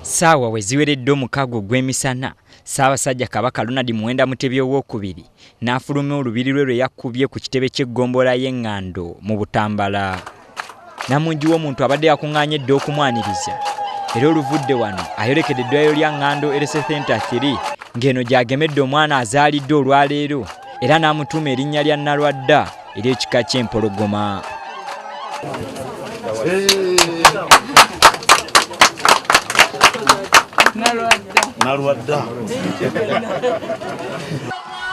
Saawa we ziweredde omukaaga ogw'emisana, Ssaabasajja Kabaka Ronald Muwenda Mutebi owookubiri n'afulumya olubiri lwe lwe yakubye ku kitebe ky'eggombolola y'e Ngando mu Butambala. Namungi w'omuntu abadde yakuŋŋaanyedde okumwaniriza. Era oluvudde wano ayolekedde eddwaliro lya Ngando Health Center 3 ng'eno gy'agemedde omwana azaalidde olwaleero era n'amutuuma erinnya lya Nalwadda ery'ekika ky'empologoma.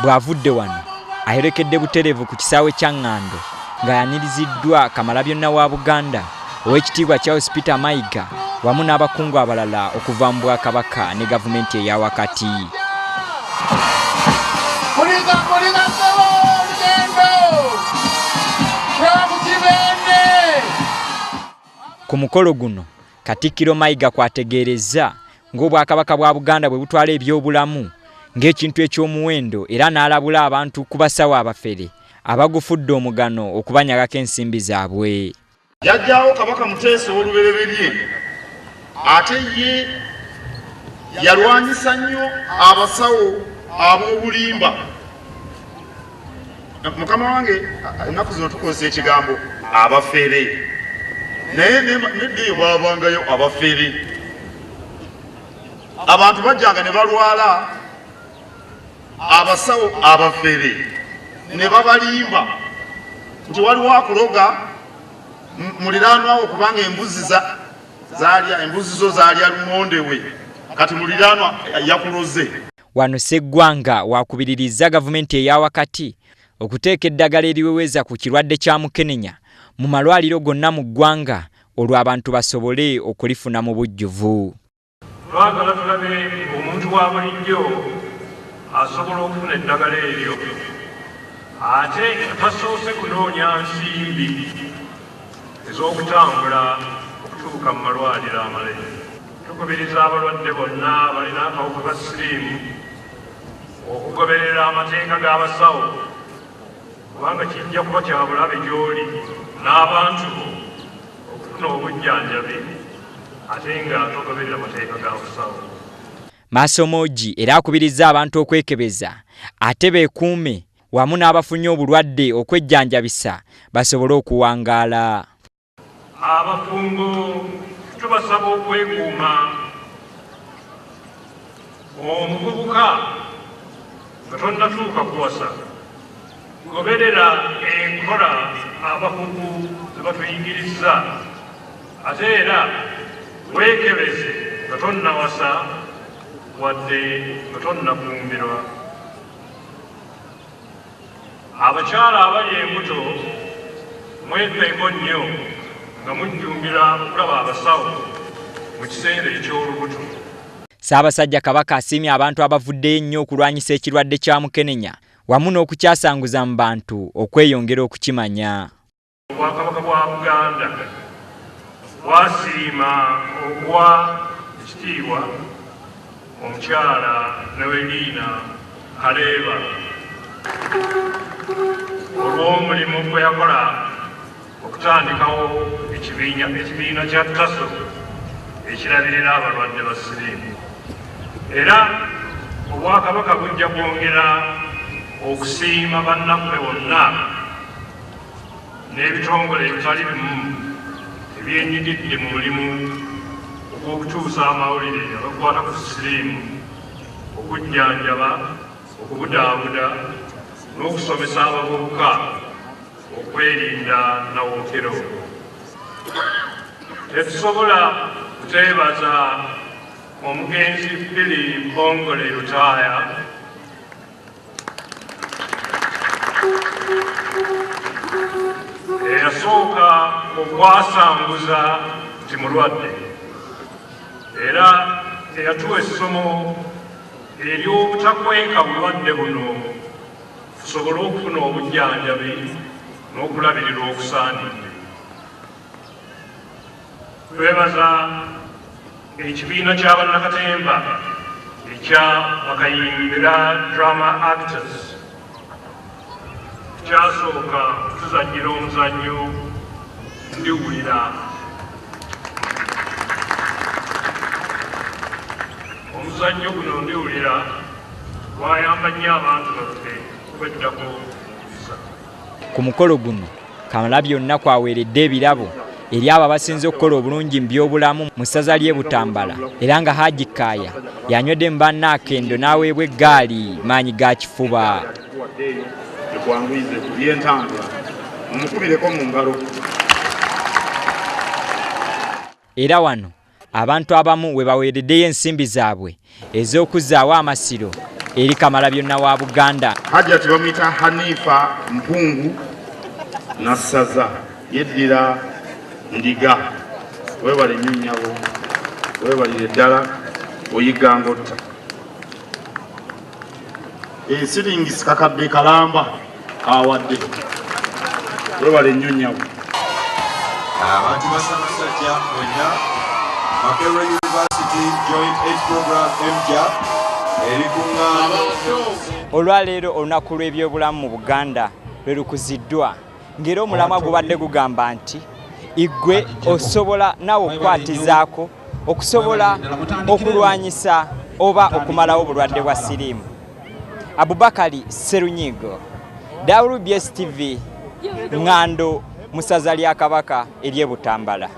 Bw'avudde wano ayolekedde butereevu ku kisaawe kya Ngando ng'ayaniriziddwa Kamalabyonna wa Buganda Oweekitiibwa Charles Peter Mayiga wamu n'abakungu abalala okuva mu Bwakabaka ne gavumenti eyawakati. Ku mukolo guno Katikkiro Mayiga kwategeereza ng'Obwakabaka bwa Buganda bwe butwala ebyobulamu ng'ekintu eky'omuwendo era n'alabula abantu ku basawo abafere abagufudde omugano okubanyagako ensimbi zaabwe. Yajjaawo Kabaka Muteesa olubereberye ate ye yalwanyisa nnyo abasawo ab'obulimba. Mukama wange ennaku zino tukozesa ekigambo abafere naye nedde bwabangayo abafere. Abantu bajjanga ne balwala abasawo abafere ne babalimba nti waliwo akuloga muliraanwawo kubanga embuzi zo zaalya lumondewe kati muliraanwa yakuloze. Wano Sseggwanga waakubiririzza gavumenti eyawakati okuteeka eddagala eriweweza ku kirwadde kya Mukenenya mu malwaaliro gonna mu ggwanga olwo abantu basobole okulifuna mu bujjuvu. Twagala tulabe omuntu wa bulijjo asobola okufuna eddagala eryo ate tasoose kunoonya nsimbi ez'okutambula okutuuka mu malwaliro amalala. Tukubiriza abalwadde bonna balina akawuka ka siriimu okugoberera amateeka g'abasawo kubanga kijja kuba kya bulabe gy'oli n'abantu okufuna obujjanjabi ate nga togoberera amateeka g'abasawo. Maasomoogi era akubirizza abantu okwekebeza ate beekuume wamu n'abafunye obulwadde okwejjanjabisa basobole okuwangaala. Abafumbo tubasaba okwekuuma. Omuvubuka nga tonnatuuka kuwasa goberera enkola abakugu ze batuyingirizza ate era weekebeze nga tonnawasa wadde nga tonnafumbirwa. Abakyala abali embuto mwefeeko nnyo nga mujjumbira okulaba abasawo mu kiseera eky'olubuto. Ssaabasajja Kabaka asiimye abantu abavuddeyo ennyo okulwanyisa ekirwadde kya Mukenenya wamu n'okukyasanguza mu bantu okweyongera okukimanya. Obwakabaka bwa Buganda bwasiima okuwa ekitiibwa omukyala Neweliina Kaleeba olw'omulimu gwe yakola okutandikawo ekibiina kya Taso ekirabirira abalwadde ba siriimu. Era Obwakabaka bujja kwongera okusiima bannaffe bonna n'ebitongole ebitali bimu ebyenyigidde mu mulimu ogw'okutuusa amawulire agakwata ku siriimu, okujjanjaba, okubudaabuda n'okusomesa abavubuka okwerinda nawookero. Tetusobola kuteebaza omugenzi Philip Bongole Lutaaya eyasooka okwasanguza nti mulwadde era eyatuwa essomo ery'obutakweka bulwadde buno tusobole okufuna obujjanjabi n'okulabirira okusaanidde. Twebaza ekibiina ky'abannakatemba ekya bakayimbira drama actors kyasooka tuzannyira omuzannyo ndiwulira omuzannyo guno ndiwulira gwayamba nnyo abantu baffe okweddako. Ku mukolo guno Kamalabyonna aweeredde ebirabo eri abo abasinze okukola obulungi mu byobulamu mu ssaza ly'e Butambala, era nga Hajji Kaaya yanywedde mu Bannaaka Endo n'aweebwa eggaali maanyi ga kifuba. Era wano abantu abamu we baweereddeyo ensimbi zaabwe ez'okuzzaawo amasiro eri Kamalabyonna wa Buganda. Hajjati bamuyita Hanifa Mpungu Nassaza yeddira ndiga, weebale nnyo nnyabo, weebalire ddala oyiga ngotta. Siringisi kakadde kalamba kawadde, weebale nnyo nnyabo. Abantu ba Ssaabasajja bonna Makerere University Joint Aid Program MJA eri ku Ngando. Olwaleero olunaku lw'ebyobulamu mu Buganda lwe lukuziddwa, ng'era omulamwa gubadde gugamba nti igwe osobola nawe okukwatizaako okusobola okulwanyisa oba okumalawo obulwadde bwa siriimu. Abubakari Sserunyigo, WBS TV, Ngando mu ssaza lya Kabaka ery'e Butambala.